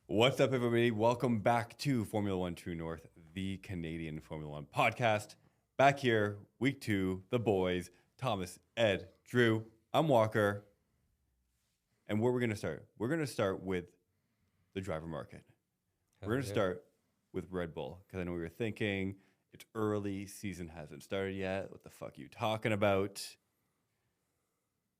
What's up, everybody? Welcome back to Formula One True North, the Canadian Formula One podcast. Back here, week 2, the boys, Thomas, Ed, Drew, I'm Walker. And where we're going to start? We're going to start with the driver market. We're going to start with Red Bull, because I know we were thinking, it's early, season hasn't started yet. What the fuck are you talking about?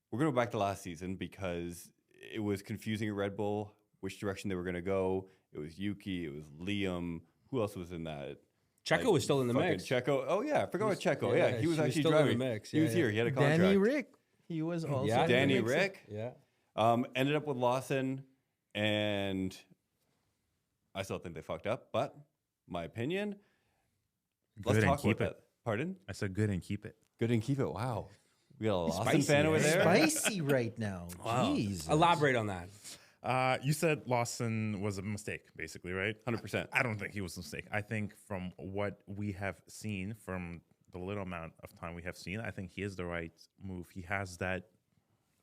We're going to go back to last season because it was confusing at Red Bull which direction they were going to go. It was Yuki. It was Liam. Who else was in that? Checo was still in the mix. Checo. Oh, yeah. I forgot about Checo. Yeah, he was actually still driving. in the mix. He was here. He had a contract. Danny Rick. He was also in Danny the mix. Rick. Yeah. Ended up with Lawson, and I still think they fucked up, but my opinion, let's talk about that. Pardon? I said good and keep it. Good and keep it. Wow. We got a Lawson Spicy, fan over there. Spicy right now. Wow. Jesus. Elaborate on that. You said Lawson was a mistake, basically, right? 100%. I don't think he was a mistake. I think from what we have seen, from the little amount of time we have seen, I think he is the right move. He has that,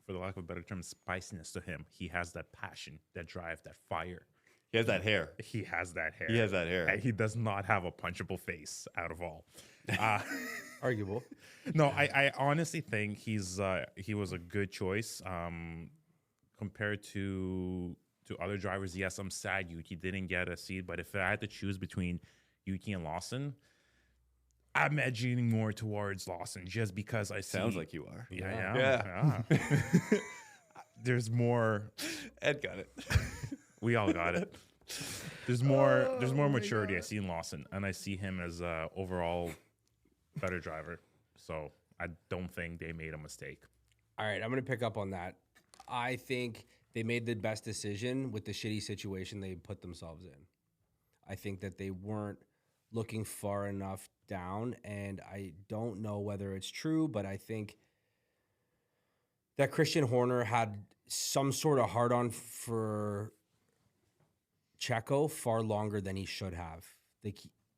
for the lack of a better term, spiciness to him. He has that passion, that drive, that fire. He has that hair. He has that hair. He has that hair. And he does not have a punchable face out of all. Arguable. No, I honestly think he was a good choice. Compared to other drivers, yes, I'm sad Yuki didn't get a seat, but if I had to choose between Yuki and Lawson, I'm edging more towards Lawson just because I see. Sounds like you are. Yeah. There's more. Ed got it. We all got it. There's more maturity I see in Lawson, and I see him as a overall better driver. So I don't think they made a mistake. All right, I'm going to pick up on that. I think they made the best decision with the shitty situation they put themselves in. I think that they weren't looking far enough down, and I don't know whether it's true, but I think that Christian Horner had some sort of hard-on for Checo far longer than he should have.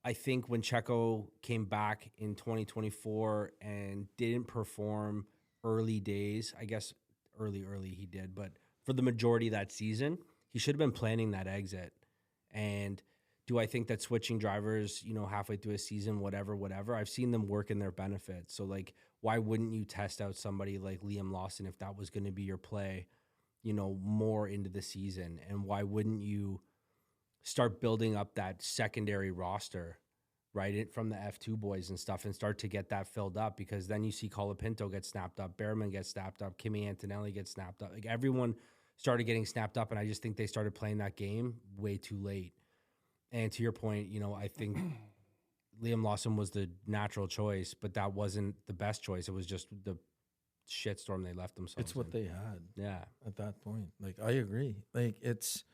I think when Checo came back in 2024 and didn't perform early days, I guess early he did, but for the majority of that season, he should have been planning that exit. And do I think that switching drivers, halfway through a season, whatever, I've seen them work in their benefit. So, why wouldn't you test out somebody like Liam Lawson if that was going to be your play, more into the season? And why wouldn't you start building up that secondary roster, right, from the F2 boys and stuff, and start to get that filled up? Because then you see Colapinto get snapped up, Behrman gets snapped up, Kimi Antonelli gets snapped up. Everyone started getting snapped up, and I just think they started playing that game way too late. And to your point, I think Liam Lawson was the natural choice, but that wasn't the best choice. It was just the shitstorm they left themselves It's what they had. Yeah. At that point. I agree. It's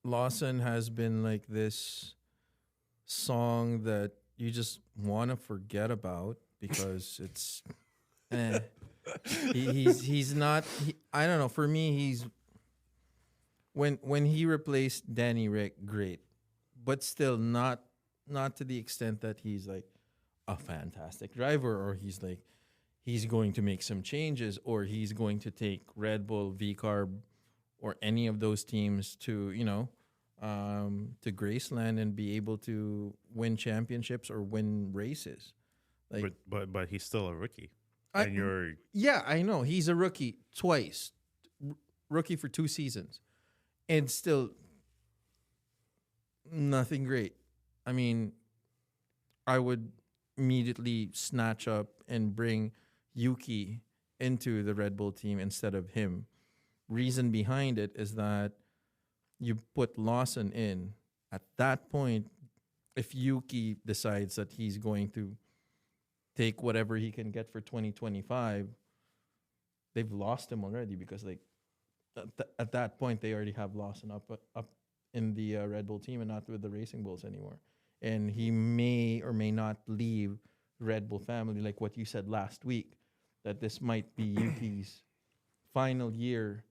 Lawson has been this song that you just want to forget about because it's he's not I don't know, for me he's when he replaced Danny Rick, great, but still not to the extent that he's a fantastic driver, or he's going to make some changes, or he's going to take Red Bull, VCarb, or any of those teams to to Graceland and be able to win championships or win races. But he's still a rookie. Yeah, I know. He's a rookie twice. Rookie for 2 seasons. And still nothing great. I mean, I would immediately snatch up and bring Yuki into the Red Bull team instead of him. Reason behind it is that you put Lawson in. At that point, if Yuki decides that he's going to take whatever he can get for 2025, they've lost him already, because at that point they already have Lawson up in the Red Bull team and not with the Racing Bulls anymore. And he may or may not leave Red Bull family, like what you said last week, that this might be Yuki's final year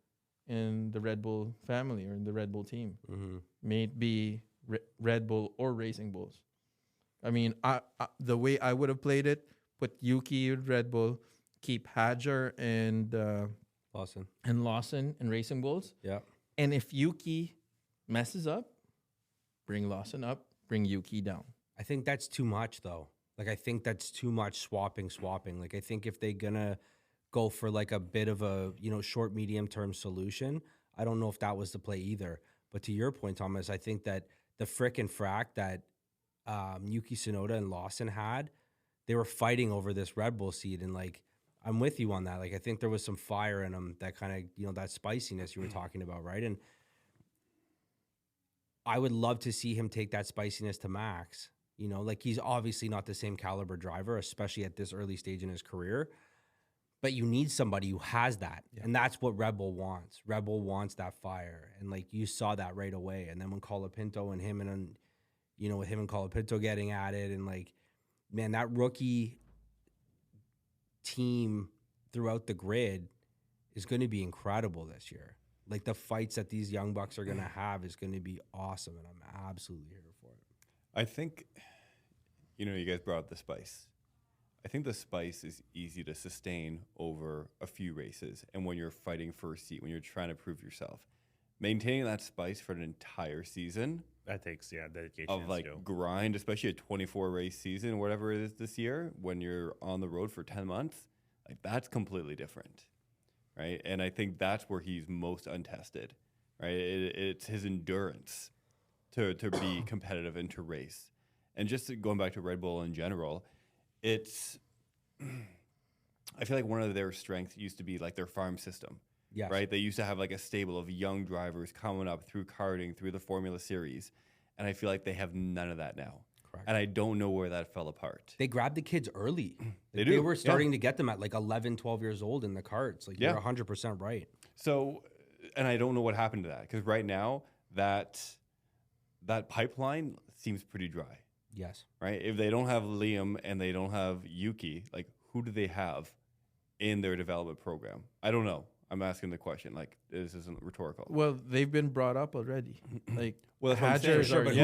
in the Red Bull family or in the Red Bull team. Mm-hmm. May it be Red Bull or Racing Bulls. I mean, I the way I would have played it, put Yuki with Red Bull, keep Hadjar and Lawson and Racing Bulls. Yeah. And if Yuki messes up, bring Lawson up, bring Yuki down. I think that's too much, though. Like, I think that's too much swapping. Like, I think if they're going to go for, like, a bit of a, short, medium-term solution, I don't know if that was the play either. But to your point, Thomas, I think that the frickin' frack that Yuki Tsunoda and Lawson had, they were fighting over this Red Bull seat. And, like, I'm with you on that. Like, I think there was some fire in them, that kind of, that spiciness you were talking about, right? And I would love to see him take that spiciness to Max. Like, he's obviously not the same caliber driver, especially at this early stage in his career. But you need somebody who has that. Yeah. And that's what Red Bull wants. Red Bull wants that fire. And, like, you saw that right away. And then when Colapinto and him and, with him and Colapinto getting at it, and, like, man, that rookie team throughout the grid is going to be incredible this year. Like, the fights that these young bucks are going to have is going to be awesome. And I'm absolutely here for it. I think, you guys brought up the spice. I think the spice is easy to sustain over a few races. And when you're fighting for a seat, when you're trying to prove yourself, maintaining that spice for an entire season. That takes, dedication. Of, like, grind, especially a 24 race season, whatever it is this year, when you're on the road for 10 months, like, that's completely different. Right. And I think that's where he's most untested. Right. It's his endurance to be competitive and to race. And just going back to Red Bull in general, I feel like one of their strengths used to be, like, their farm system. Yes. Right? They used to have, like, a stable of young drivers coming up through karting, through the Formula Series. And I feel like they have none of that now. Correct. And I don't know where that fell apart. They grabbed the kids early. They were starting to get them at, like, 11, 12 years old in the carts. Like, you're 100% right. So, and I don't know what happened to that. Because right now, that pipeline seems pretty dry. Yes. Right? If they don't have Liam and they don't have Yuki, like, who do they have in their development program? I don't know. I'm asking the question. Like, this isn't rhetorical. Well, they've been brought up already. Like, well, Hadjar's sure, but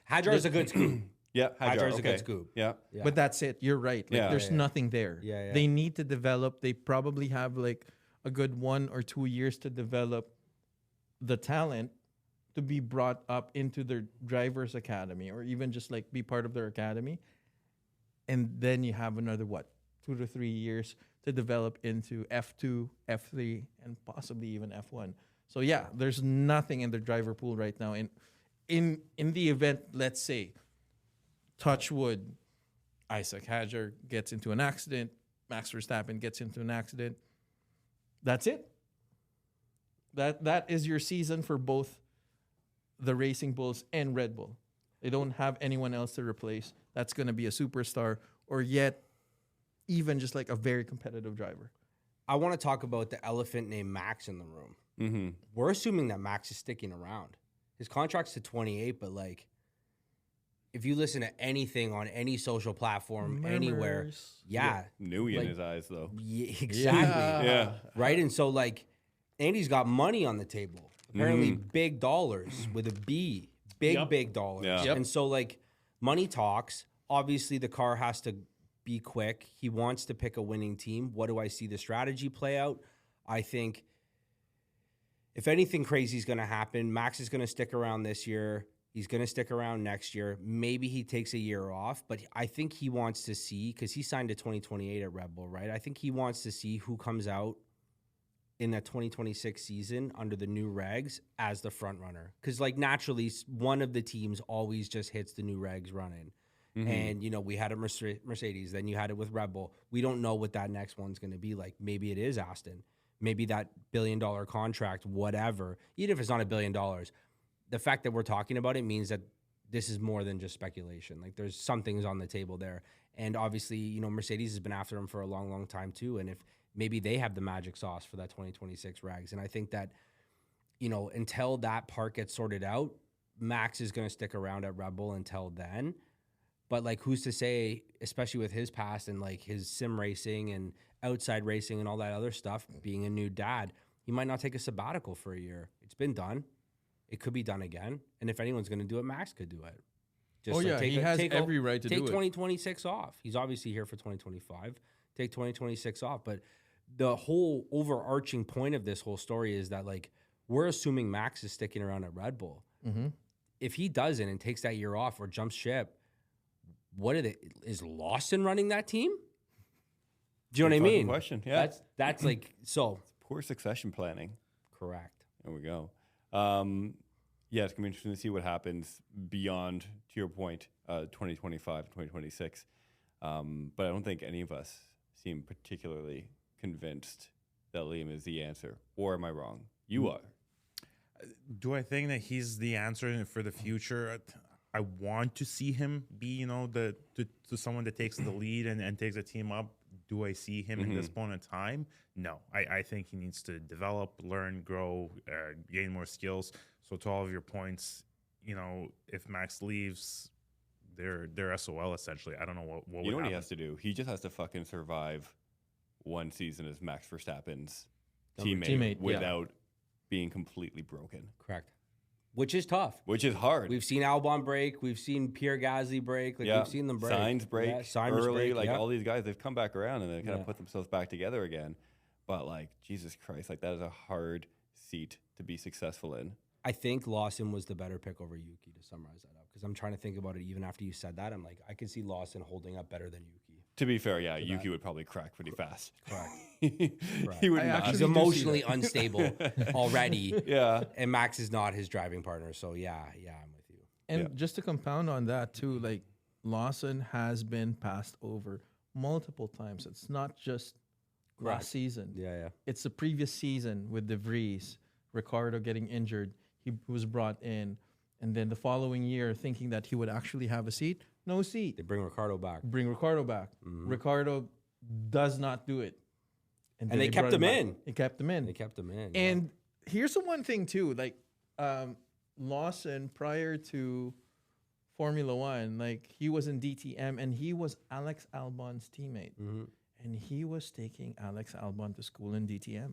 Hadjar's a good scoop. Yeah, Hadjar's a good scoop. Yeah. But that's it. You're right. Like, there's nothing there. Yeah. They need to develop. They probably have, like, a good 1 or 2 years to develop the talent to be brought up into their driver's academy, or even just, like, be part of their academy. And then you have another, 2 to 3 years to develop into F2, F3, and possibly even F1. So, yeah, there's nothing in the driver pool right now. And in the event, let's say, touch wood, Isaac Hadjar gets into an accident, Max Verstappen gets into an accident, that's it. That is your season for both the Racing Bulls and Red Bull. They don't have anyone else to replace. That's going to be a superstar, or yet even just, like, a very competitive driver. I want to talk about the elephant named Max in the room. Mm-hmm. We're assuming that Max is sticking around. His contract's to 28, but, like, if you listen to anything on any social platform, anywhere, Newey in his eyes, though. Yeah, exactly. Yeah. Right? And so, like, Andy's got money on the table. Apparently big dollars with a B. Big dollars. Yeah. Yep. And so, like, money talks. Obviously, the car has to be quick. He wants to pick a winning team. What do I see the strategy play out? I think if anything crazy is going to happen, Max is going to stick around this year. He's going to stick around next year. Maybe he takes a year off, but I think he wants to see, because he signed to 2028 at Red Bull, right? I think he wants to see who comes out in that 2026 season under the new regs as the front runner. Because, like, naturally, one of the teams always just hits the new regs running. Mm-hmm. And, we had a Mercedes, then you had it with Red Bull. We don't know what that next one's going to be like. Maybe it is Aston. Maybe that $1 billion contract, whatever. Even if it's not $1 billion, the fact that we're talking about it means that this is more than just speculation. Like, there's some things on the table there. And obviously, Mercedes has been after him for a long, long time too. And if maybe they have the magic sauce for that 2026 regs. And I think that, until that part gets sorted out, Max is going to stick around at Red Bull until then. But, like, who's to say, especially with his past and, like, his sim racing and outside racing and all that other stuff, being a new dad, he might not take a sabbatical for a year. It's been done. It could be done again. And if anyone's going to do it, Max could do it. Just he has every right to do it. Take 2026 off. He's obviously here for 2025. Take 2026 off. But the whole overarching point of this whole story is that, like, we're assuming Max is sticking around at Red Bull. Mm-hmm. If he doesn't and takes that year off or jumps ship, is Lawson running that team? Do you know what I Fucking mean? question. Yeah. That's like so Poor succession planning. correct. There we go. Yeah, it's going to be interesting to see what happens beyond, to your point, 2025, 2026. But I don't think any of us seem particularly convinced that Liam is the answer. Or am I wrong? You are. Do I think that he's the answer for the future? I want to see him be, to someone that takes the lead and takes a team up. Do I see him in this point in time? No. I think he needs to develop, learn, grow, gain more skills. So to all of your points, if Max leaves, they're SOL essentially. I don't know what You know what he has to do? He just has to fucking survive one season as Max Verstappen's teammate without being completely broken. Correct. Which is tough. Which is hard. We've seen Albon break. We've seen Pierre Gasly break. We've seen them break. Signs break Sainz early. break, All these guys, they've come back around and they kind of put themselves back together again. But Jesus Christ, that is a hard seat to be successful in. I think Lawson was the better pick over Yuki, to summarize that up. Because I'm trying to think about it even after you said that. I'm like, I can see Lawson holding up better than Yuki. To be fair, Yuki would probably crack pretty fast. Correct. He would not. He's emotionally unstable already. Yeah. And Max is not his driving partner. So, I'm with you. And just to compound on that too, Lawson has been passed over multiple times. It's not just last season. Yeah. It's the previous season with De Vries, Ricardo getting injured. He was brought in. And then the following year, thinking that he would actually have a seat, no seat. They bring Ricardo back. Mm-hmm. Ricardo does not do it. And they kept him in. They kept him in. They kept him in. And here's the one thing too, Lawson prior to Formula One, he was in DTM and he was Alex Albon's teammate, and he was taking Alex Albon to school in DTM.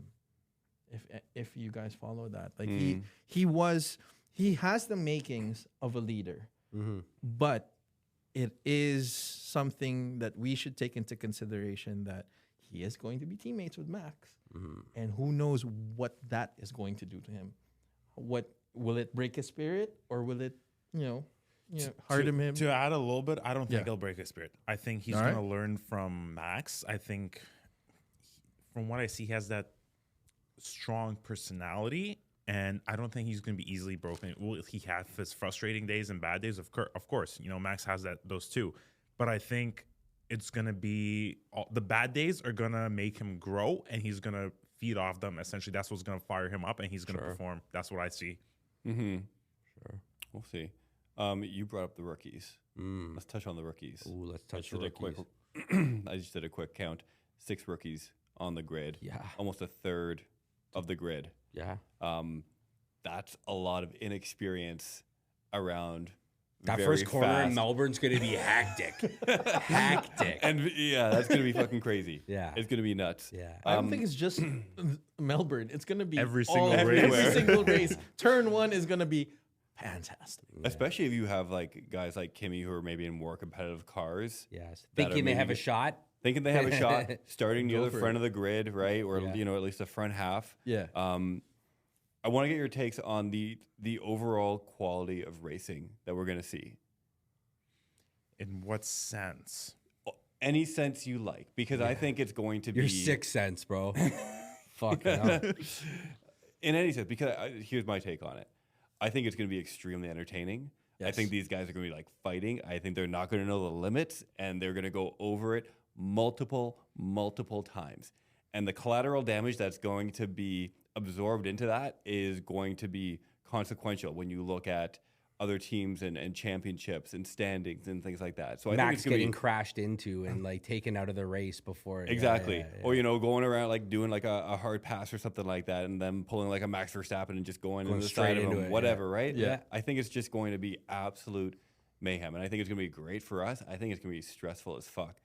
If you guys follow that, he has the makings of a leader, but it is something that we should take into consideration that he is going to be teammates with Max, and who knows what that is going to do to him. What will it break his spirit, or will it, harden him? To add a little bit, I don't think it'll break his spirit. I think he's going to learn from Max. I think, from what I see, he has that strong personality, and I don't think he's going to be easily broken. Will he have his frustrating days and bad days? Of course, Max has those too. But I think it's going to be the bad days are going to make him grow, and he's going to feed off them. Essentially, that's what's going to fire him up, and he's going to perform. That's what I see. Sure. We'll see. You brought up the rookies. Let's touch on the rookies. Ooh, let's touch the rookies. I just did a quick count. 6 rookies on the grid. Yeah. Almost a third of the grid. Yeah. That's a lot of inexperience around. That first corner in Melbourne's going to be hectic. Hectic. And that's going to be fucking crazy. Yeah. It's going to be nuts. Yeah. I don't think it's just Melbourne. It's going to be every single race. Every single race. Turn 1 is going to be fantastic. Especially if you have guys like Kimi who are maybe in more competitive cars. Yes. Thinking they have a shot. Thinking they have a shot, starting near the front of the grid, right? Or, at least the front half. Yeah. I want to get your takes on the overall quality of racing that we're going to see. In what sense? Any sense you like, because I think it's going to be Your 6 cents, bro. Fucking hell. In any sense, because here's my take on it. I think it's going to be extremely entertaining. Yes. I think these guys are going to be fighting. I think they're not going to know the limits, and they're going to go over it multiple times. And the collateral damage that's going to be absorbed into that is going to be consequential when you look at other teams and championships and standings and things like that. So I think it's getting crashed into and taken out of the race before. Exactly. Or, going around doing a hard pass or something like that, and then pulling a Max Verstappen and just going into the side of him, whatever, right? Yeah. I think it's just going to be absolute mayhem. And I think it's going to be great for us. I think it's going to be stressful as fuck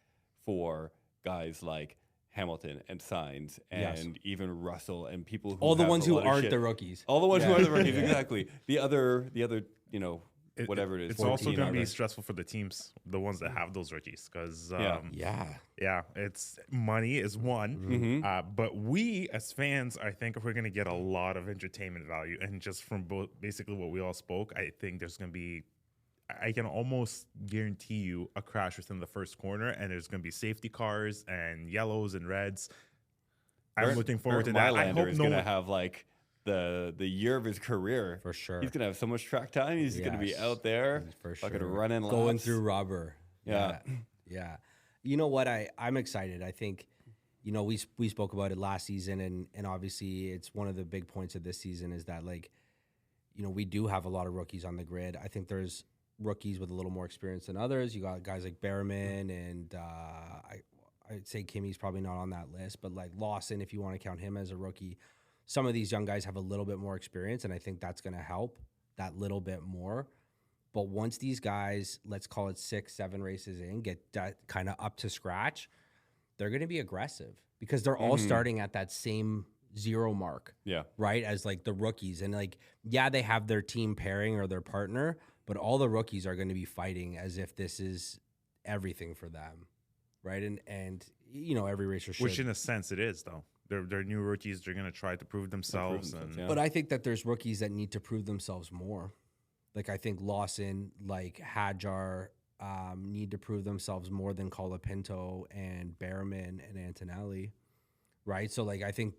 for guys like Hamilton and Sainz and even Russell and people who all the ones who aren't the rookies. All the ones who are the rookies, exactly. The other, whatever it is. It's also 14 going to be already. stressful for the teams, the ones that have those rookies, because Yeah. it's money is one, Mm-hmm. but we as fans, I think we're going to get a lot of entertainment value, and just from basically what we all spoke, I think there's going to be. I can almost guarantee you a crash within the first corner, and there's going to be safety cars and yellows and reds. I'm looking forward to that. I Mylander hope is no going to one. have like the year of his career. For sure. He's going to have so much track time. He's going to be Yes. out there For fucking sure. running laps. Going through rubber. Yeah. Yeah. You know what? I'm excited. I think, we spoke about it last season, and obviously it's one of the big points of this season is that, like, we do have a lot of rookies on the grid. I think there's rookies with a little more experience than others. You got guys like Behrman, and I'd say Kimmy's probably not on that list, but like Lawson, if you want to count him as a rookie. Some of these young guys have a little bit more experience, and I think that's going to help that little bit more. But once these guys, let's call it 6-7 races in, get that kind of up to scratch, they're going to be aggressive because they're all starting at that same 0 mark. Yeah. Right? As like the rookies. And like, yeah, they have their team pairing or their partner, but all the rookies are going to be fighting as if this is everything for them. Right? And every racer should. Which in a sense it is, though. They're new rookies. They're going to try to prove themselves. yeah. But I think that there's rookies that need to prove themselves more. Like I think Lawson, like Hadjar, need to prove themselves more than Colapinto and Behrman and Antonelli, right? So like I think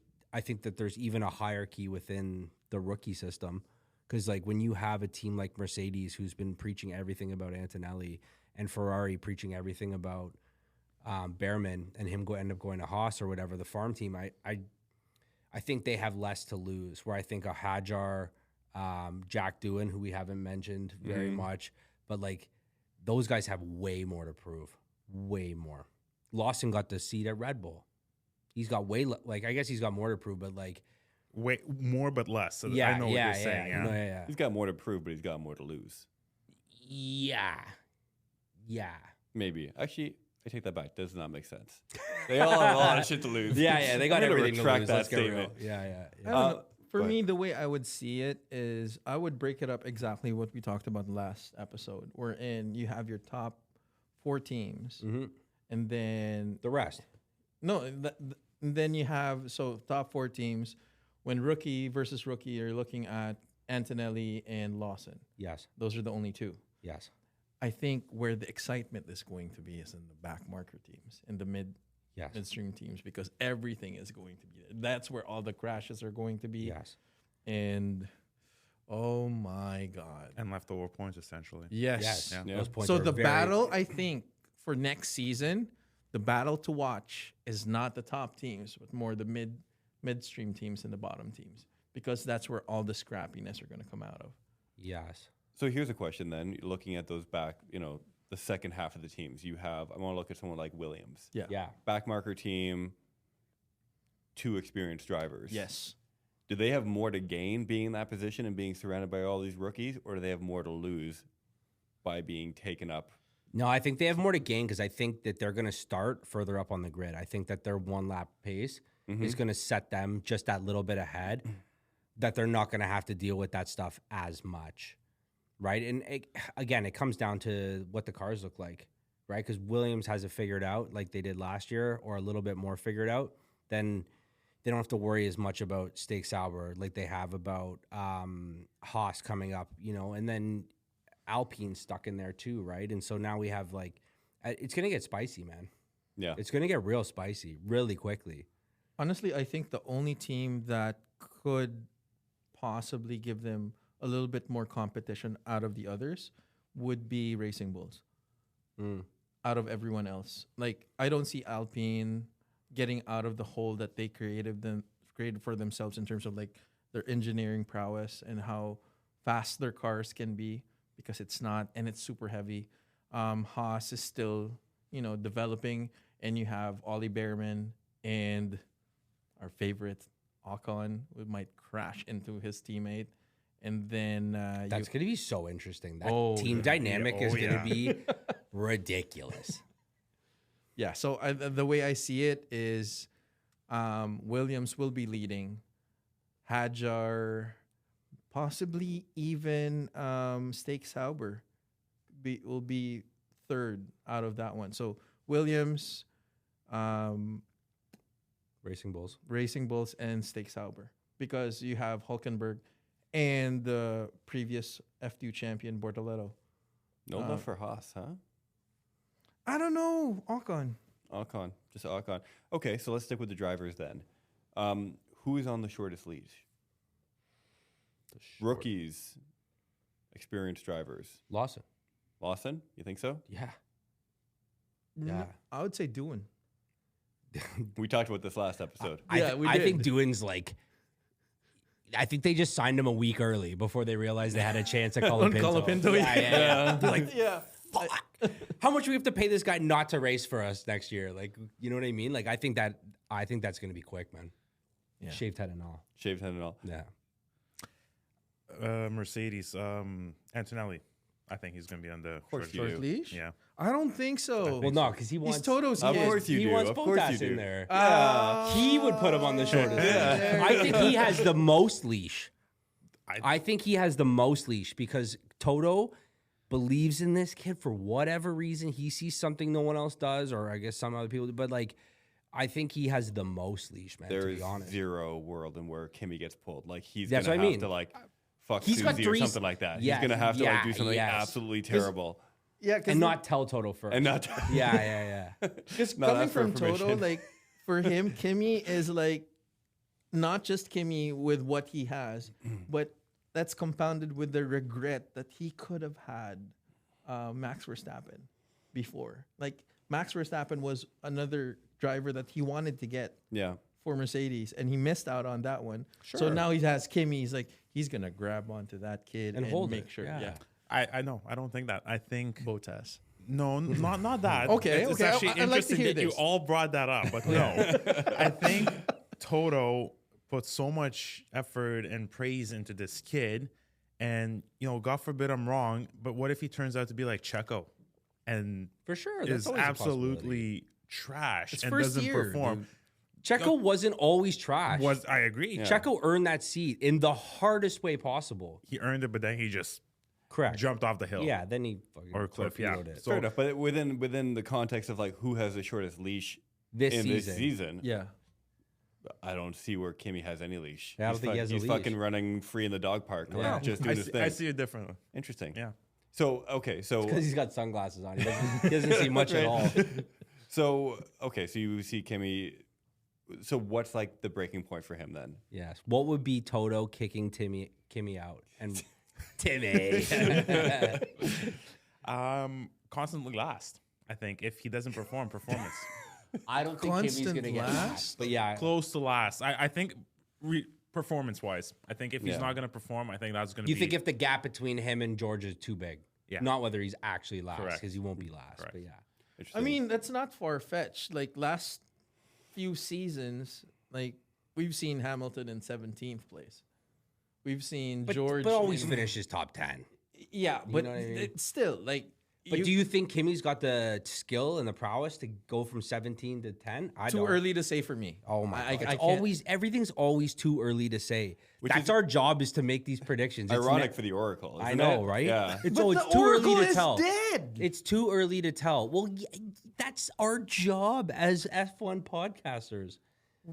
that there's even a hierarchy within the rookie system, because like when you have a team like Mercedes who's been preaching everything about Antonelli and Ferrari preaching everything about Behrman and him end up going to Haas or whatever, the farm team, I think they have less to lose. Where I think a Hadjar, Jack Doohan, who we haven't mentioned very much, but like those guys have way more to prove, way more. Lawson got the seat at Red Bull. He's got I guess he's got more to prove, but like way more but less. So yeah, I know what you're saying. Yeah. yeah. He's got more to prove, but he's got more to lose. Yeah. Maybe. Actually, I take that back. Does not make sense. They all have a lot of shit to lose. Yeah, they got I'm gonna everything to retract lose. that Let's get real. statement. Yeah. I don't know. For Go me, ahead. the way I would see it is I would break it up exactly what we talked about last episode, wherein you have your top 4 teams, and then The rest. then you have top 4 teams. When rookie versus rookie, you're looking at Antonelli and Lawson. Yes. Those are the only 2. Yes. I think where the excitement is going to be is in the back marker teams, in the Yes. midstream teams, because everything is going to be there. That's where all the crashes are going to be. Yes. And oh my God. And leftover points, essentially. Yes. Yes. Yeah. Those points So are the very- battle, I think, for next season, the battle to watch is not the top teams, but more the midstream teams and the bottom teams, because that's where all the scrappiness are going to come out of. Yes. So here's a question then. Looking at those back, the second half of the teams, I want to look at someone like Williams. Yeah. Back marker team, 2 experienced drivers. Yes. Do they have more to gain being in that position and being surrounded by all these rookies, or do they have more to lose by being taken up? No, I think they have more to gain because I think that they're going to start further up on the grid. I think that their 1 lap pace is going to set them just that little bit ahead, that they're not going to have to deal with that stuff as much, right? And again, it comes down to what the cars look like, right? Because Williams has it figured out like they did last year, or a little bit more figured out, then they don't have to worry as much about Stake Sauber like they have about Haas coming up, and then Alpine stuck in there too, right? And so now we have it's going to get spicy, man. Yeah. It's going to get real spicy really quickly. Honestly, I think the only team that could possibly give them a little bit more competition out of the others would be Racing Bulls. Out of everyone else. Like, I don't see Alpine getting out of the hole that they created for themselves in terms of like their engineering prowess and how fast their cars can be, because it's not, and it's super heavy. Haas is still, developing, and you have Ollie Behrman and our favorite Ocon, who might crash into his teammate. And then That's going to be so interesting. That Oh, team yeah. dynamic Yeah. is Oh, going to yeah. be ridiculous. Yeah, so the way I see it is Williams will be leading. Hadjar, possibly even Steak Sauber will be third out of that one. So Williams, Racing Bulls. Racing Bulls, and Steak Sauber, because you have Hulkenberg and the previous F2 champion Bortoletto. No love for Haas, huh? I don't know, Ocon. Ocon, just Ocon. Okay, so let's stick with the drivers then. Who is on the shortest leash? Rookies, experienced drivers. Lawson. Lawson, you think so? Yeah. Yeah, I would say Doohan. We talked about this last episode. I think Doohan's like. I think they just signed him a week early before they realized they had a chance at Colapinto. Yeah. They're like, fuck. How much do we have to pay this guy not to race for us next year? Like, you know what I mean? Like, I think that's going to be quick, man. Yeah. Shaved head and all. Shaved head and all. Yeah. Mercedes, Antonelli. I think he's going to be on the course you Short do. leash? Yeah. I don't think so. Well, no, because he wants. He's Toto's Of kid. course you he do. wants Of course you Bottas do. in there. Yeah. He would put him on the shortest leash. I think he has the most leash. I think he has the most leash because Toto believes in this kid for whatever reason. He sees something no one else does, or I guess some other people do. But like, I think he has the most leash, man. There to is be honest, zero world in where Kimi gets pulled. Like he's That's gonna what I have mean. to like fuck He's got Susie or three- something like that. Yes, He's gonna have to like do yeah, something yes. absolutely terrible Yeah, and not tell Toto first. and not. yeah. because not coming ask for from Toto, permission. like for him, Kimmy is like not just Kimmy with what he has, but that's compounded with the regret that he could have had Max Verstappen before. Like Max Verstappen was another driver that he wanted to get Yeah. for Mercedes, and he missed out on that one. So Sure. now he has Kimmy. He's like, he's gonna grab onto that kid And and, hold make it, sure. yeah. Yeah, I know. I don't think that. I think Bottas. no, not that. Okay, It's okay. actually I'd like to interesting hear that you this. all brought that up, but no. I think Toto put so much effort and praise into this kid, and God forbid I'm wrong, but what if he turns out to be like Checo, and For sure. That's is always a possibility. absolutely trash It's and first doesn't year, perform? Checo wasn't always trash. I agree. Yeah. Checo earned that seat in the hardest way possible. He earned it, but then he just Correct. jumped off the hill. Yeah, then he fucking Or a cliff, yeah. torpedoed it. So- Fair enough, but within the context of like who has the shortest leash This in season. this season, Yeah. I don't see where Kimi has any leash. Yeah, I don't think he has a he's leash. fucking running free in the dog park, Yeah. just doing his thing. I see it differently. Interesting. Yeah. So okay, so Because he's got sunglasses on. He doesn't see much at all. so you see Kimi. So what's like the breaking point for him then? Yes. What would be Toto kicking Kimmy out? And Timmy. Constantly last. I think if he doesn't perform, performance I don't think Kimmy's Constant going to get last? last. But yeah. close to last. I think performance wise, I think if he's Yeah. not going to perform, I think that's going to You be. think if the gap between him and George is too big? Yeah. Not whether he's actually last, Correct. because he won't be last. Correct. But yeah. I Interesting. mean, that's not far fetched. Like last few seasons, like we've seen Hamilton in 17th place. We've seen George, But always in- finishes top 10. Yeah, You but know what I mean? it's still like. But do you think Kimmy's got the skill and the prowess to go from 17 to 10? I too don't. early to say for me? Oh my god! It's can't- always everyth's always too early to say. That's our job, is to make these predictions. It's ironic for the Oracle. I isn't know, it? right? Yeah. It's But it's the too Oracle early to is tell. dead. It's too early to tell. Well, that's our job as F1 podcasters.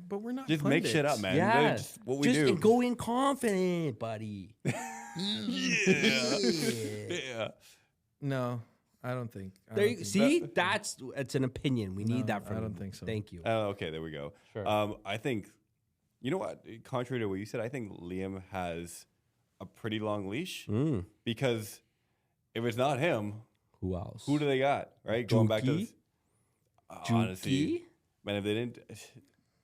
But we're not. Just make shit up, pundits. man. Yeah, That's just what we do. go in confident, buddy. Yeah. No, I don't think. I There don't you, think- see, it's an opinion. We need No, that from I don't you. think so. Thank you. Okay, there we go. Sure. I think, you know what? Contrary to what you said, I think Liam has a pretty long leash because if it's not him, Who else? who do they got? Right? Going back to Juki? this, honestly, Juki? man, if they didn't,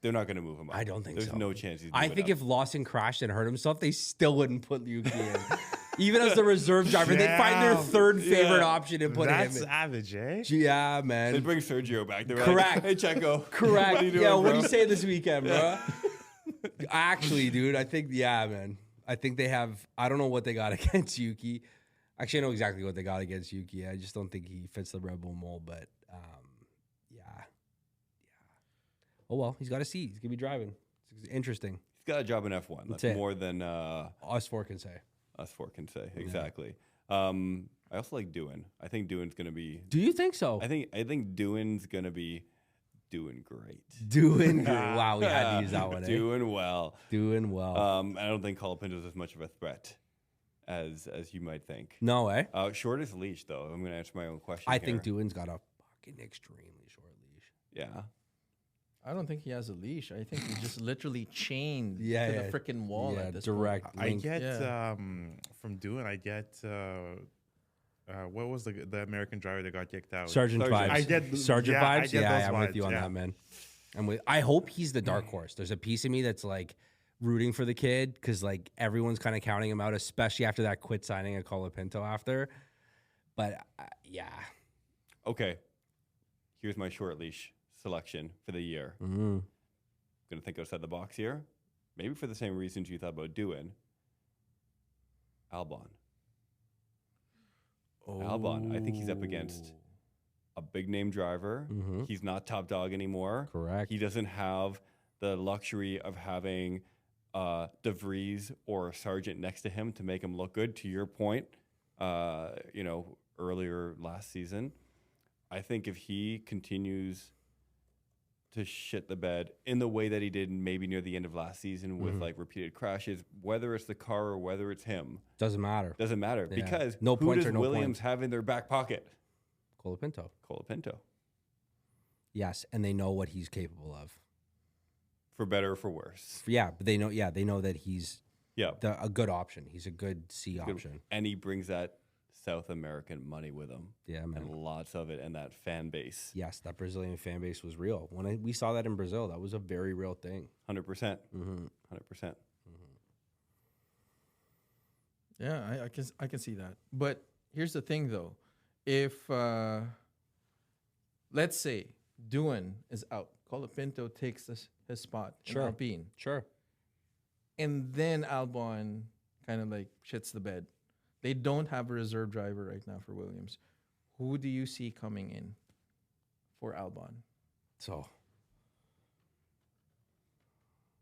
they're not going to move him up. I don't think There's so. no chance he's. I moving think up. if Lawson crashed and hurt himself, they still wouldn't put Yuki in. Even as the reserve driver, they'd find their third favorite option and put That's him in. savage, eh? Yeah, they man. bring Sergio back. They're Correct. Like, hey, Checo. Correct. What are you doing, yeah, what bro? do you say this weekend, bro? Actually, dude, I think, yeah, man. I think they have, I don't know what they got against Yuki. Actually, I know exactly what they got against Yuki. I just don't think he fits the Red Bull mold, but yeah. Oh, well, he's got a seat. He's going to be driving. It's interesting. He's got a job in F1. That's it. more than Us four can say. us four can say. Exactly. I also like Doohan. I think Doohan's going to be. Do you think so? I think Doohan's going to be doing great. Doing good. Wow, we had to use that one. Doing well. Doing well. I don't think Colapinto's as much of a threat as you might think. No, eh? Shortest leash, though. I'm going to answer my own question. I think Doohan's got a fucking extremely short leash. Yeah. I don't think he has a leash. I think he's just literally chained to Yeah. the freaking wall Yeah, at this direct. point. I link. get Yeah. from doing. I get what was the American driver that got kicked out? Sergeant Sergeant. vibes. I get Sergeant yeah, I vibes. get Yeah, those I'm with you vibes, on yeah. that, man. I hope he's the dark horse. There's a piece of me that's like rooting for the kid because like everyone's kind of counting him out, especially after that quit signing of Colapinto after. But yeah, Okay. Here's my short leash selection for the year. mm-hmm. Going to think outside the box here. Maybe for the same reasons you thought about doing. Albon. Albon. I think he's up against a big name driver. Mhm. He's not top dog anymore. Correct. He doesn't have the luxury of having De Vries or Sargent next to him to make him look good. To your point, earlier last season, I think if he continues to shit the bed in the way that he did maybe near the end of last season with like repeated crashes, whether it's the car or whether it's him, Doesn't matter. doesn't matter Yeah. because No who points does or no Williams points. have in their back pocket? Colapinto. Colapinto, Yes, and they know what he's capable of. for better or for worse. Yeah, but they know. Yeah, they know that he's Yeah, a good option. He's a good C option. and he brings that South American money with him. Yeah, man. And lots of it, and that fan base. Yes, that Brazilian fan base was real. When we saw that in Brazil, that was a very real thing. 100%. Mm-hmm. 100%. Yeah, I can see that. But here's the thing, though. If let's say Doohan is out, Colapinto takes his spot in Sure. Alpine, Sure. and then Albon kind of like shits the bed. They don't have a reserve driver right now for Williams. Who do you see coming in for Albon? So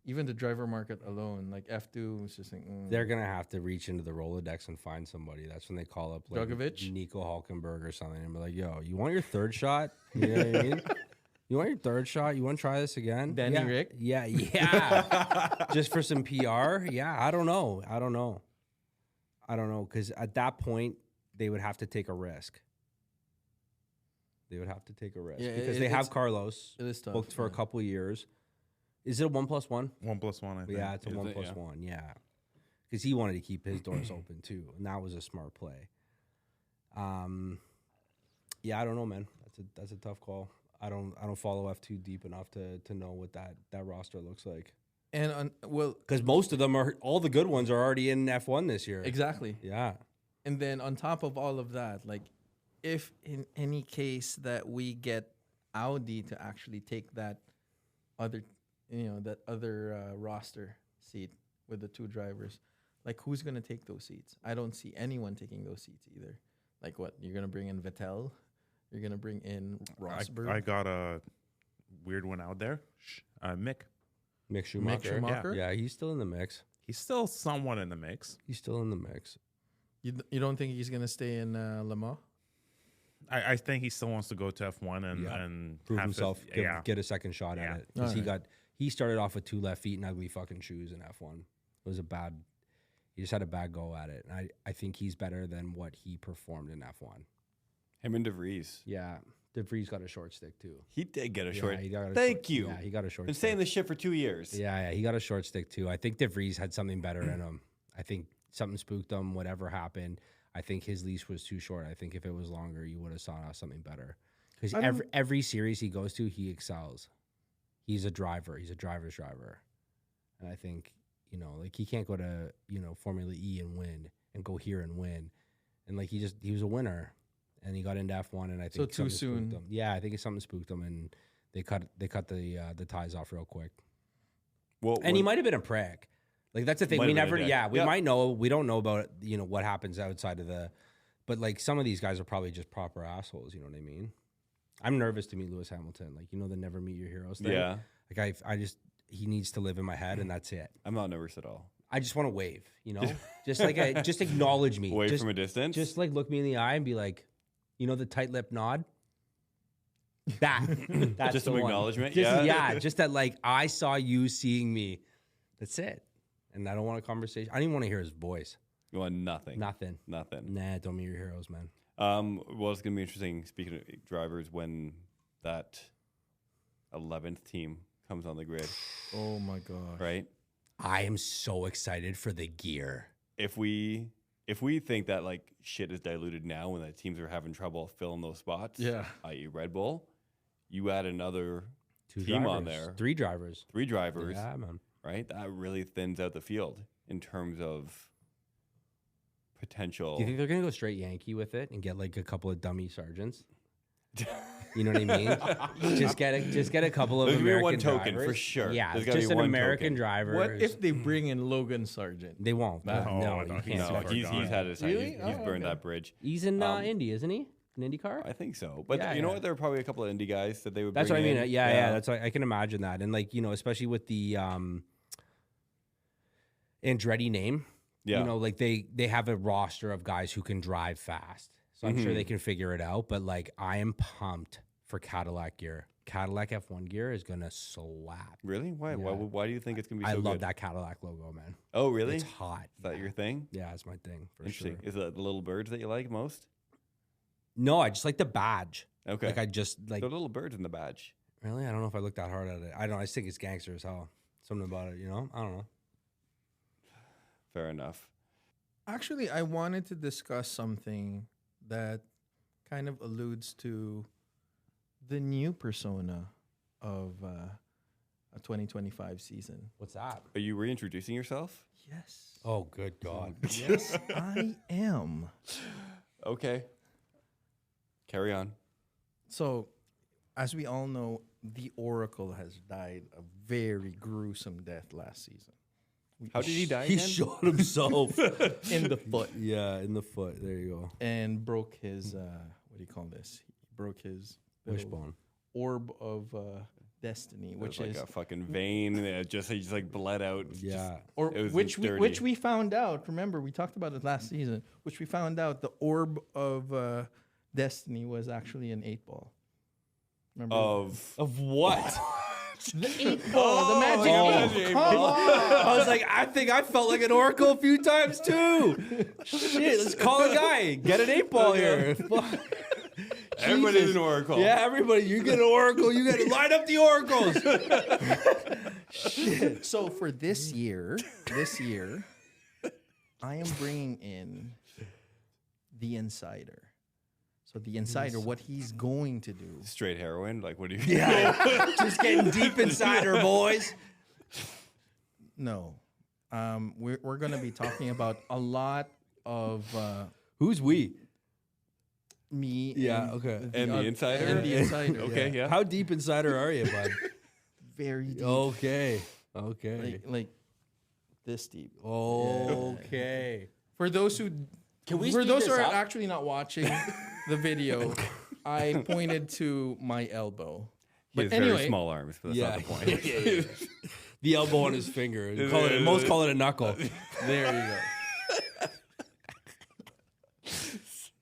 Even the driver market alone, like F2 was just like, they're gonna have to reach into the Rolodex and find somebody. That's when they call up like Djokovic? Nico Hulkenberg or something, and be like, "Yo, you want your third shot? You know what I mean? You want your third shot? You want to try this again? Danny yeah. Rick? Yeah. Just for some PR? Yeah, I don't know. Because at that point, they would have to take a risk. Yeah, Because they have Carlos it is tough, booked for a yeah. couple of years. Is it a 1+1? 1+1, I think. Yeah, it's a Is it? 1+1. Yeah, because he wanted to keep his doors open too, and that was a smart play. Yeah, I don't know, man. That's a tough call. I don't follow F2 deep enough to know what that roster looks like. And Because most of them all the good ones are already in F1 this year. exactly. Yeah. And then on top of all of that, like if in any case that we get Audi to actually take that other, roster seat with the two drivers, like who's going to take those seats? I don't see anyone taking those seats either. Like what? You're going to bring in Vettel? You're going to bring in Rosberg? I got a weird one out there. Mick. Mick Schumacher. Schumacher? Yeah, he's still in the mix. He's still somewhat in the mix. You don't think he's going to stay in Le Mans? I think he still wants to go to F1 and Prove have himself. His, Get a second shot Yeah. at it. Because Alright. he started off with 2 left feet and ugly fucking shoes in F1. It was he just had a bad go at it. And I think he's better than what he performed in F1. Him and De Vries. Yeah. De Vries got a short stick too. He did get a short. he got a Thank short- you. Yeah, he got a short Been stick. saying this shit for 2 years. Yeah, he got a short stick too. I think De Vries had something better in him. I think something spooked him, whatever happened. I think his leash was too short. I think if it was longer, you would have saw something better. Because every series he goes to, he excels. He's a driver. He's a driver's driver. And I think, like he can't go to, Formula E and win and go here and win. And like he was a winner. And he got into F1 and I think So too something spooked soon. him. Yeah, I think something spooked him and they cut the ties off real quick. Well, And he might have been a prick. Like that's the thing. Might We have been never. a dick. Yeah, we Yeah. might know. We don't know about what happens outside of the. But like some of these guys are probably just proper assholes. You know what I mean? I'm nervous to meet Lewis Hamilton. Like the never meet your heroes thing. Yeah. Like I just he needs to live in my head, and that's it. I'm not nervous at all. I just want to wave, you know, just acknowledge me. Wave just, from a distance. Just like look me in the eye and be like, you know, the tight lip nod. That's just the some one. acknowledgement. Yeah, just that like I saw you seeing me. That's it. And I don't want a conversation. I don't even want to hear his voice. You want nothing. Nothing. Nothing. Nah, don't meet your heroes, man. Well, it's gonna be interesting. Speaking of drivers, when that 11th team comes on the grid, Oh my god. right? I am so excited for the gear. If we think that like shit is diluted now when the teams are having trouble filling those spots, Yeah. i.e. Red Bull, you add another Two team drivers. on there, 3 drivers. 3 drivers, Yeah, man. right? That really thins out the field in terms of potential. Do you think they're gonna go straight Yankee with it and get like a couple of dummy sergeants? You know what I mean? just get a couple of There's gonna be American one token drivers. for sure. Yeah, There's gotta just be an one American token. driver. What if they bring in Logan Sargent? They won't? No, No, no, you he's can't. No, so he's had his time. Really? He's Oh, burned okay. that bridge. He's in Indy, isn't he? An IndyCar? I think so. But Yeah, you know yeah. what? There are probably a couple of indie guys that they would That's bring what I mean. in. Yeah. That's what I can imagine that, and like, you know, especially with the Andretti name. Yeah. You know, like they have a roster of guys who can drive fast, so I'm sure they can figure it out. But like, I am pumped for Cadillac gear. Cadillac F1 gear is gonna slap. Really? Why? Yeah. Why do you think it's gonna be so I love good? that Cadillac logo, man. Oh, really? It's hot. Is that your thing? Yeah, it's my thing for Interesting. sure. Is it the little birds that you like most? No, I just like the badge. Okay. Like I just like the little birds in the badge. really. I don't know if I looked that hard at it. I don't. I just think it's gangster as hell. Something about it, you know. I don't know. Fair enough. Actually, I wanted to discuss something that kind of alludes to the new persona of a 2025 season. What's that? Are you reintroducing yourself? Yes. Oh, good God. Yes, I am. Okay. Carry on. So, as we all know, the Oracle has died a very gruesome death last season. How did he die He again? shot himself In the foot. Yeah, in the foot. There you go. And broke his, what do you call this? He broke his little Wishbone. orb of destiny, Which which like is a fucking vein. He just like bled out. Yeah. or it was which dirty. we found out. Remember, we talked about it last season. Which we found out the orb of destiny was actually an 8-ball. Remember? Of what? The 8-ball, the magic yeah, 8. the 8-ball. I was like, I think I felt like an oracle a few times too. Shit, let's call a guy. Get an 8-ball here. Fuck. Everybody's Jesus. an oracle. Yeah, everybody, you get an oracle. You got to line up the oracles. So for this year, I am bringing in the insider. So the insider, what he's going to do. Straight heroin. Like, what do you? Yeah, just getting deep inside her, boys. No, we're going to be talking about a lot of Who's we? me. Yeah, and okay. And the oth- insider? And the insider. Okay. Yeah. How deep insider are you, bud? Very deep. Okay. Okay. Like this deep. Okay. For those who Can we for speed those who this are up? actually not watching the video, I pointed to my elbow. He has But anyway, very small arms, but that's not the point. The elbow on his finger. Most call it a knuckle. there you go.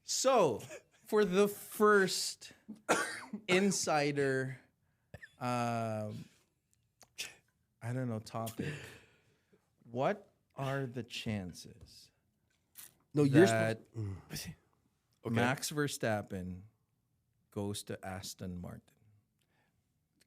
So, for the first insider, I don't know, topic, what are the chances No, you're that Okay. Max Verstappen goes to Aston Martin?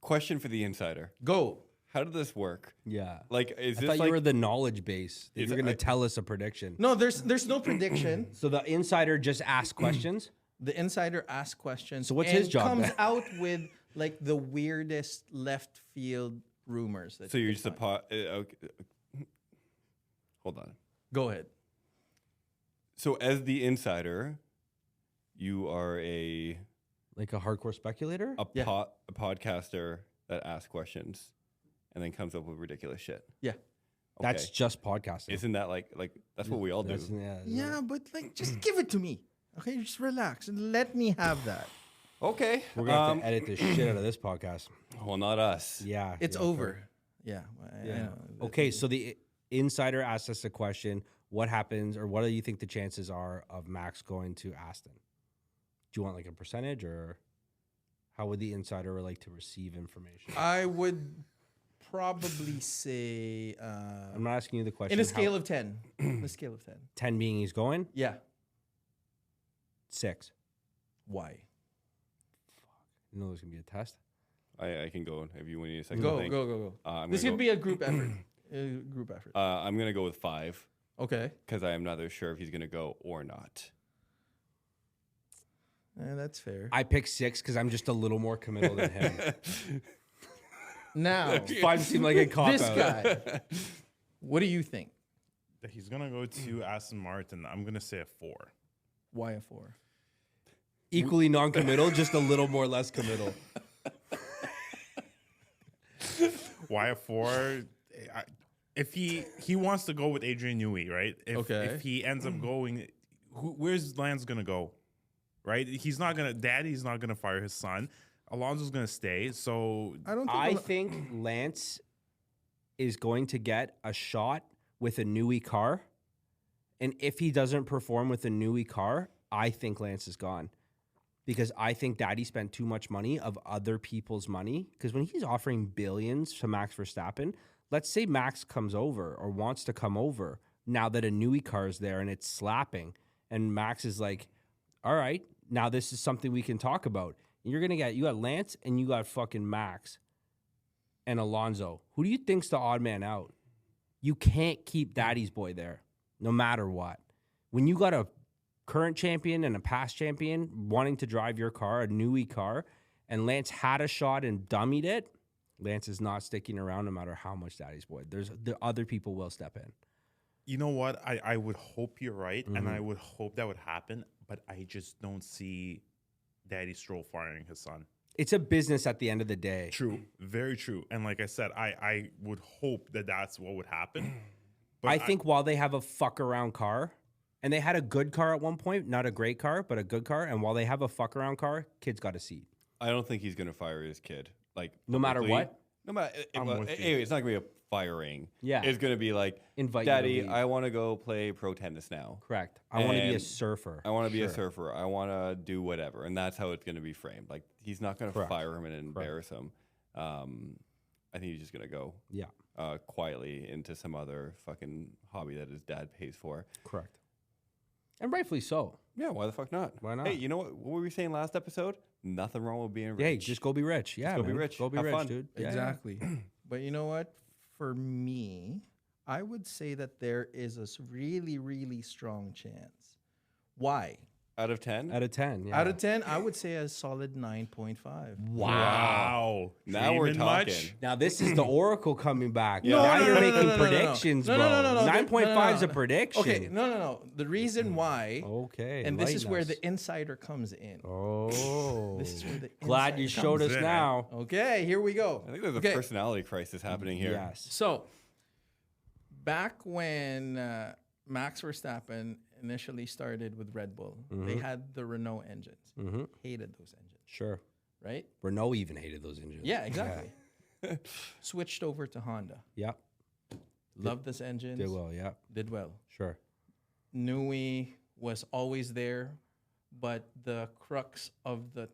Question for the insider. Go. How did this work? Yeah. Like, is I this thought like you were the knowledge base. That Is you're it- going to tell us a prediction. No, there's no prediction. So the insider just asks questions. The insider asks questions. So what's and his job comes then? out with like the weirdest left field rumors. That so? you You're can just a find. okay. Hold on. Go ahead. So as the insider, you are a Like a hardcore speculator? Yeah. a podcaster that asks questions and then comes up with ridiculous shit. Yeah. That's just podcasting. Isn't that like that's what we all do? Yeah, but like, just give it to me. Okay, just relax and let me have that. Okay. We're going to have to edit the shit out of this podcast. Well, not us. Yeah. It's yeah, over. Yeah. Okay, so the insider asked us a question: what happens, or what do you think the chances are of Max going to Aston? Do you want like a percentage, or how would the insider like to receive information? I would probably say I'm not asking you the question. in a scale of 10. In a scale of 10. 10 being he's going, Yeah. 6. Why? You know there's gonna be a test. I can go if you need a second. Go, to think. go. I'm This gonna could be a group effort. Group effort. I'm gonna go with 5 Okay. because I am neither sure if he's gonna go or not. That's fair. I picked 6 because I'm just a little more committal than him. Now, 5 seemed like a cop this out. guy, what do you think? That he's gonna go to Aston Martin. I'm gonna say a 4. Why a 4? Equally non-committal, just a little more less committal. Why a 4? If he wants to go with Adrian Newey, right? If he ends up going, where's Lance gonna go? Right? Daddy's not gonna fire his son. Alonso's gonna stay. So I think Lance is going to get a shot with a Newey car, and if he doesn't perform with a Newey car, I think Lance is gone. Because I think Daddy spent too much money of other people's money. Because when he's offering billions to Max Verstappen, let's say Max comes over or wants to come over now that a Newey car is there and it's slapping. And Max is like, all right, now this is something we can talk about. And you got Lance and you got fucking Max and Alonso. Who do you think's the odd man out? You can't keep Daddy's boy there, no matter what. When you got a current champion and a past champion wanting to drive your car, a Newey car, and Lance had a shot and dummied it, Lance is not sticking around no matter how much Daddy's boy. The other people will step in. you know what? I would hope you're right, and I would hope that would happen, but I just don't see Daddy Stroll firing his son. It's a business at the end of the day. True, very true. And like I said, I would hope that that's what would happen. But I think while they have a fuck around car, and they had a good car at one point, not a great car, but a good car, and while they have a fuck around car, kid's got a seat. I don't think he's gonna fire his kid. Like No matter publicly. what? No matter. I'm with you. Anyway, it's not gonna be a firing. Yeah. It's gonna be like, Invite you to Daddy, leave. I want to go play pro tennis now. Correct. I want to be a And surfer. I want to be a surfer. I want to do whatever, and that's how it's going to be framed. Like he's not going to Correct. fire him and embarrass him. I think he's just going to go Yeah, quietly into some other fucking hobby that his dad pays for. correct. And rightfully so. Yeah, why the fuck not? Why not? Hey, you know what were we saying last episode? Nothing wrong with being rich. Hey, just go be rich. Yeah, go be man. rich. Go be Have rich, fun. dude. Yeah, Exactly. But you know what? For me, I would say that there is a really, really strong chance. Why? Out of 10? Out of 10. Yeah. Out of 10, I would say a solid 9.5. wow. Now we're Dreaming talking. much? Now this is the Oracle coming back. Yeah. Now No, you're no, no, making no, no, no, no. predictions, No, bro. no, no, no, no. 9.5 is a No. prediction. Okay, no. The reason why, Okay. and this is enlighten where us. the insider comes in. Oh. This is where the Glad you insider showed comes us in. now. Okay, here we go. I think there's a Okay. personality crisis happening here. Yes. So, back when Max Verstappen initially started with Red Bull, they had the Renault engines. Mm-hmm. Hated those engines, Sure. right? Renault even hated those engines. Yeah, exactly. Switched over to Honda. Yep. Loved this engines. Did well. Yep. Did well. Sure. Newey was always there, but the crux of the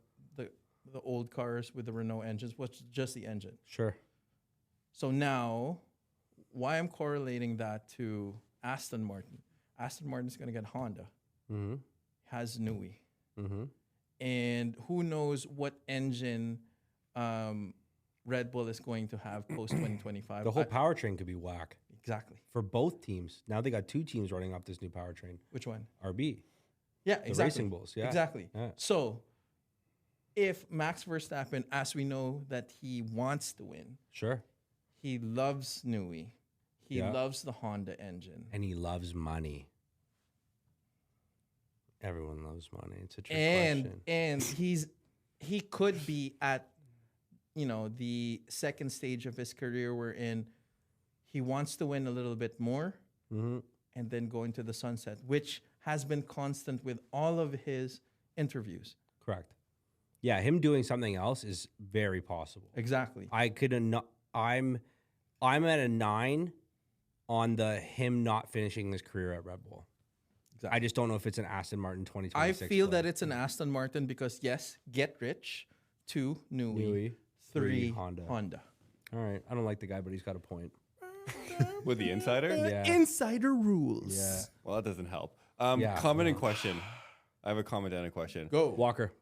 old cars with the Renault engines was just the engine. Sure. So now, why I'm correlating that to Aston Martin. Aston Martin's going to get Honda, Mm-hmm. has Newey. Mm-hmm. And who knows what engine Red Bull is going to have post 2025. The whole powertrain could be whack Exactly. for both teams. Now they got 2 teams running off this new powertrain. Which one? RB. Yeah, The exactly. Racing Bulls. Yeah. Exactly. Yeah. So, if Max Verstappen, as we know that he wants to win, Sure. he loves Newey, he Yeah. loves the Honda engine, And he loves money. Everyone loves money. It's a trick question. and he could be at the second stage of his career wherein he wants to win a little bit more Mm-hmm. and then go into the sunset, which has been constant with all of his interviews. Correct. Yeah, him doing something else is very possible. Exactly. I could not. I'm I'm at a 9 on the him not finishing his career at Red Bull. Exactly. I just don't know if it's an Aston Martin I 2026. feel that it's an Aston Martin because yes, get rich. 2, Nui. Nui. 3, Honda. Honda. All right. I don't like the guy, but he's got a point. With the insider? Yeah. Insider rules. Yeah. Well, that doesn't help. Yeah, Comment and question. I have a comment and a question. Go. Walker.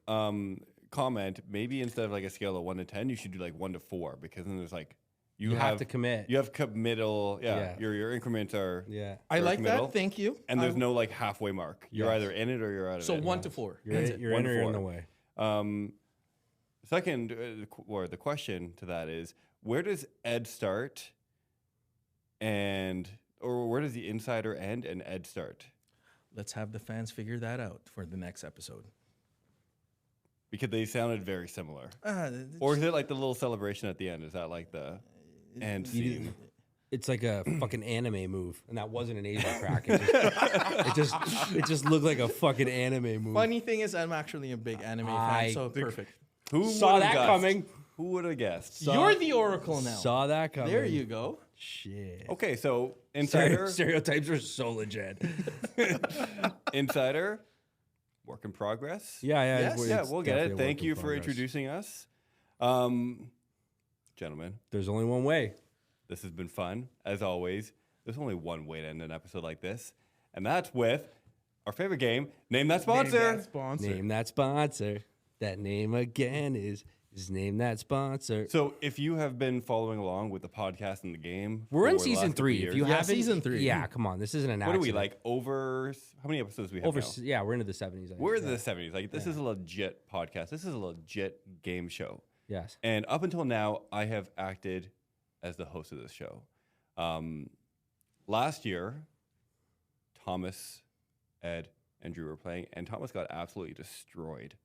Comment, maybe instead of like a scale of 1 to 10, you should do like 1 to 4 because then there's like You have to commit. You have committal. Yeah. Yeah. Your increments are. Yeah. I like committal. that. Thank you. And there's no like halfway mark. You're Yes. either in it or you're out of So it. 1 to 4. You're, That's it. you're One in to or you're in four. the way. Second, or the question to that is, where does Ed start, or where does the insider end and Ed start? Let's have the fans figure that out for the next episode. Because they sounded very similar. Uh, Or is it like the little celebration at the end? Is that like the end scene? It's like a fucking anime move, and that wasn't an Asian crack. It just looked like a fucking anime move. Funny thing is, I'm actually a big anime fan, so perfect. Who Saw would've that guessed? coming. Who would have guessed? You're the oracle now. Saw that coming. There you go. Shit. Okay, so insider, Stereotypes are so legit. insider, work in progress. Yeah, yeah. Yes. it's Yeah, we'll get definitely it. a Thank work in you for progress. introducing us. Gentlemen, There's only one way. this has been fun, as always. There's only one way to end an episode like this, and that's with our favorite game, Name That Sponsor. Name that sponsor. That name again is name that sponsor. So if you have been following along with the podcast and the game, We're in for the last season couple 3. years- If you Yeah, haven't, season 3. Yeah, come on. This isn't an what are we, accident. like over, how many episodes do we have now? Yeah, we're into the 70s. I think. We're in the 70s. Like, this is a legit podcast. This is a legit game show. Yes. And up until now, I have acted as the host of this show. Last year, Thomas, Ed, and Drew were playing, and Thomas got absolutely destroyed,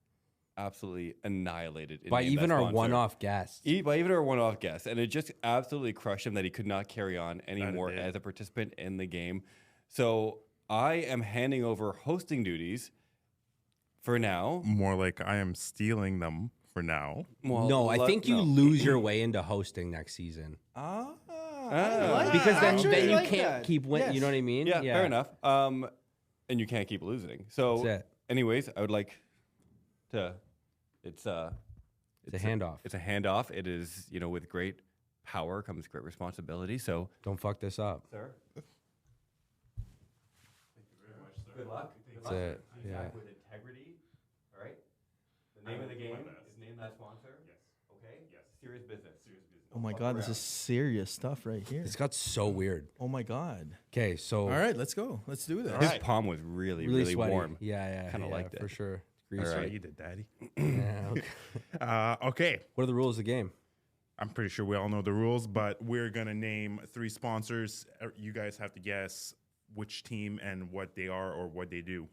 absolutely annihilated. In By Name even That our Sponsor. one-off guests. By even our one-off guest, and it just absolutely crushed him that he could not carry on anymore did. as a participant in the game. So I am handing over hosting duties for now. More like I am stealing them for now. Well, No, I think you no. lose your way into hosting next season. I Ah. like Because that. then, Actually, then you like can't that. keep winning. Yes. You know what I mean? Yeah, fair enough. And you can't keep losing. So, That's it. anyways, I would like to. It's It's a handoff. It's a handoff. It is, with great power comes great responsibility. So, Don't fuck this up. sir. Thank you very much, sir. Good luck. That's it. Yeah. Attack with integrity. All right. The name of the game is Name That Sponsor. Yes. Okay. Yes. Serious business. Serious business. Oh my God, this is serious stuff right here. This got so weird. Oh my God. Okay, so All right, let's go. Let's do this. His palm was really, really sweaty. warm. Yeah, Kinda yeah, liked for it. sure. All Greasy. right. You did, Daddy. Yeah, okay. Okay. What are the rules of the game? I'm pretty sure we all know the rules, but we're gonna name 3 sponsors. You guys have to guess which team and what they are or what they do.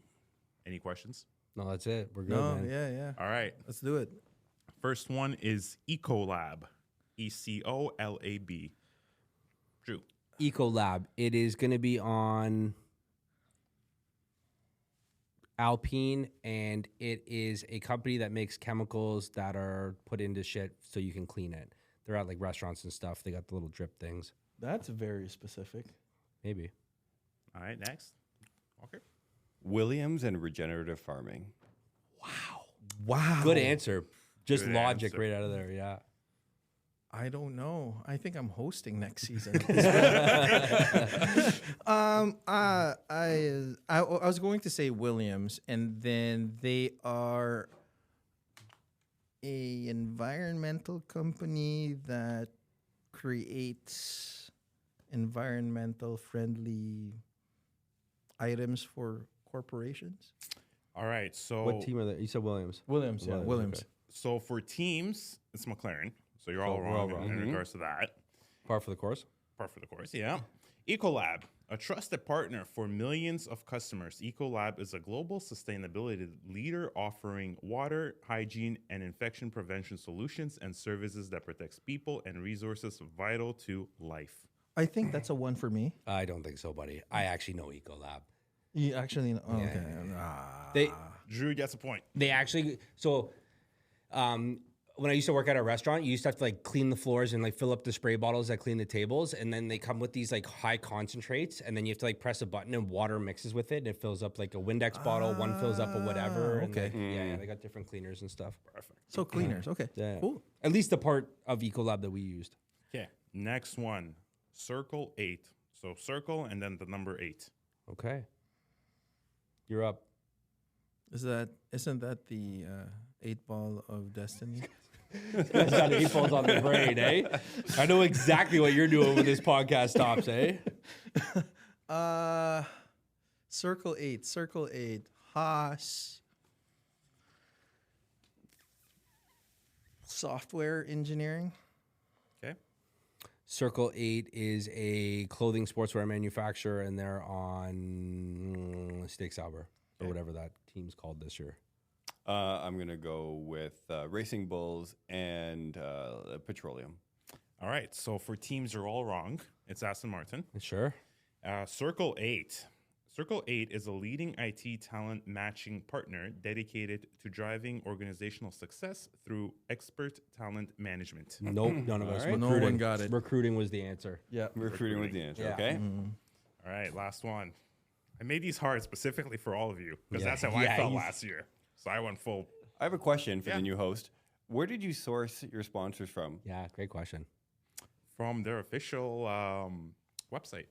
Any questions? No, that's it. We're good, No, man. yeah. All right. Let's do it. First one is Ecolab. ECOLAB. Drew. Ecolab. It is going to be on Alpine, and it is a company that makes chemicals that are put into shit so you can clean it. They're at like restaurants and stuff. They got the little drip things. That's very specific. Maybe. All right, next. Walker. Williams and regenerative farming. Wow. Good answer. Just Good logic answer. right out of there. Yeah. I don't know. I think I'm hosting next season. I was going to say Williams, and then they are a environmental company that creates environmental friendly items for corporations. All right, so What team are they? You said Williams. Williams, yeah, Williams. okay. so for teams, it's McLaren. So you're all Oh, we're all wrong in wrong. regards to that. Par for the course. Part for the course, yeah. Ecolab, a trusted partner for millions of customers. Ecolab is a global sustainability leader offering water, hygiene, and infection prevention solutions and services that protects people and resources vital to life. I think that's a one for me. I don't think so, buddy. I actually know Ecolab. You actually know. Oh, okay. They Drew gets a point. They actually when I used to work at a restaurant, you used to have to like clean the floors and like fill up the spray bottles that clean the tables, and then they come with these like high concentrates, and then you have to like press a button and water mixes with it, and it fills up like a Windex bottle. One fills up a whatever. And okay. like, yeah, they got different cleaners and stuff. Perfect. So cleaners. Okay. Yeah. Cool. At least the part of Ecolab that we used. Okay. Next one. Circle 8. So circle and then the number 8. Okay. You're up. Isn't that the 8-ball of destiny? He's got 8 balls on the brain, eh? I know exactly what you're doing when this podcast stops, eh? Circle 8. Circle 8. Haas. Software engineering. Okay. Circle 8 is a clothing sportswear manufacturer, and they're on Steak Sauber or whatever that team's called this year. I'm going to go with Racing Bulls and Petroleum. All right. So for teams are all wrong. It's Aston Martin. Sure. Circle 8. Circle 8 is a leading IT talent matching partner dedicated to driving organizational success through expert talent management. Nope, none of us. right. No Recruiting. one got it. Recruiting was the answer. Yeah. Recruiting with the answer, Yeah. okay? All right, last one. I made these hard specifically for all of you because Yeah. that's how I Yeah, felt he's- last year. So I went full. I have a question for Yeah. the new host. Where did you source your sponsors from? Yeah, great question. From their official website.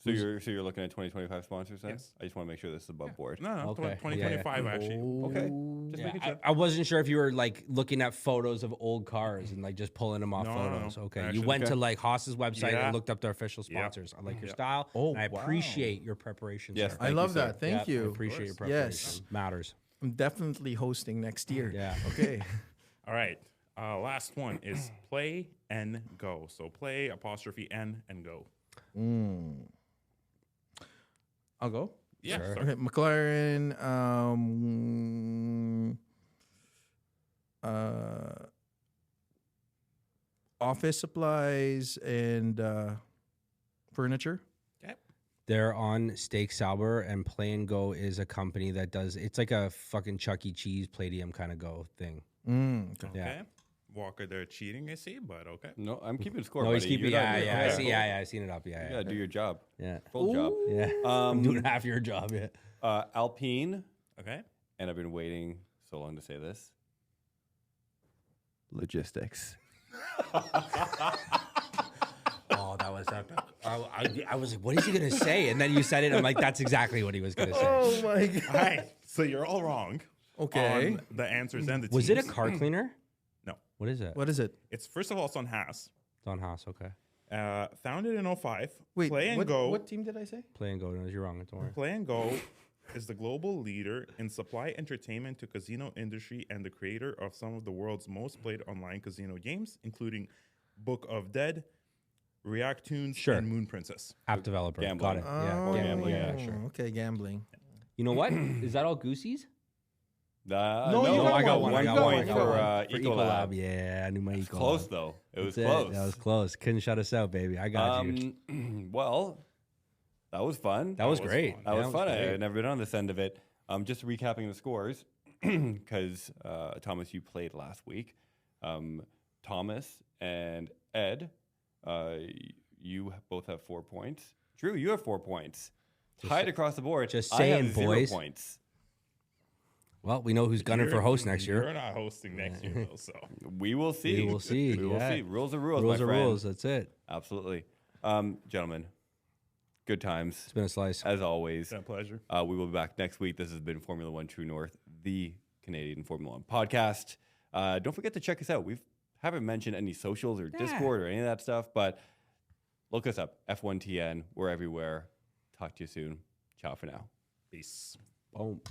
So you're looking at 2025 sponsors then? Yes. I just want to make sure this is above board. No, Okay. 2025 actually. Okay. Just Yeah, making sure. I wasn't sure if you were like looking at photos of old cars and like just pulling them off No, photos. no. Okay, Actually, you went okay. to like Haas's website Yeah. and looked up their official Yep. sponsors. I like your Yep. style. Oh, and I wow. appreciate your preparation. Yes, sir. I Thank love you, sir. that. Thank Yeah, I you. appreciate your Yes. preparation. Matters. I'm definitely hosting next year. Yeah. Okay. All right. Last one is play and go. So play apostrophe N and go. I'll go. Yeah. Sure. Sorry. Okay. McLaren. Office supplies and furniture. Okay. They're on Steak Sauber, and Play and Go is a company that does. It's like a fucking Chuck E. Cheese Palladium kind of go thing. Okay. Okay. Yeah. Walker, they're cheating, I see, but okay. No, I'm keeping score, No, buddy. he's keeping. You're not Yeah, doing- yeah. I okay, see. cool. Yeah, I seen it up. You Yeah, gotta do your job. yeah, Full job. yeah. I'm doing half your job. Yeah. Alpine, Okay. and I've been waiting so long to say this. Logistics. Oh, that was epic. I was like, what is he gonna say? And then you said it. I'm like, that's exactly what he was gonna say. Oh my All god. right. So you're all wrong. Okay. On the answers and the Was it a teams. car cleaner? No. What is it? What is it? It's first of all, it's on Haas. Don Haas. Okay. Founded in 05. Wait. Play and what, Go. What team did I say? Play and Go. No, you're wrong. Don't worry. Play and Go is the global leader in supply entertainment to casino industry and the creator of some of the world's most played online casino games, including Book of Dead, React Tunes, Sure. and Moon Princess. App developer. Gambling. Got it. Oh, Yeah. gambling, yeah, sure. Okay, gambling. You know what? Is that all Goosey's? No, you No, got I got one. one. You I got got one. one. You for got Ecolab. Yeah, I knew my It's Ecolab. close though. It was That's close. That was close. Couldn't shut us out, baby. I got you. Well, that was fun. That was was great. fun. That was Yeah, fun. I great. had never been on this end of it. Just recapping the scores, because Thomas, you played last week. Thomas and Ed, you both have 4 points. Drew, you have 4 points. Tied across the board. just I have saying, 0 boys. points. Well, we know who's gunning for host next You're year. not hosting next year, though, so. We will see. We will see. We will yeah. see. Rules are rules, Rules my are friend. rules. That's it. Absolutely. Gentlemen, good times. It's been a slice. As always. It's a pleasure. We will be back next week. This has been Formula One True North, the Canadian Formula One podcast. Don't forget to check us out. We haven't mentioned any socials or Discord or any of that stuff, but look us up. F1TN. We're everywhere. Talk to you soon. Ciao for now. Peace. Boom.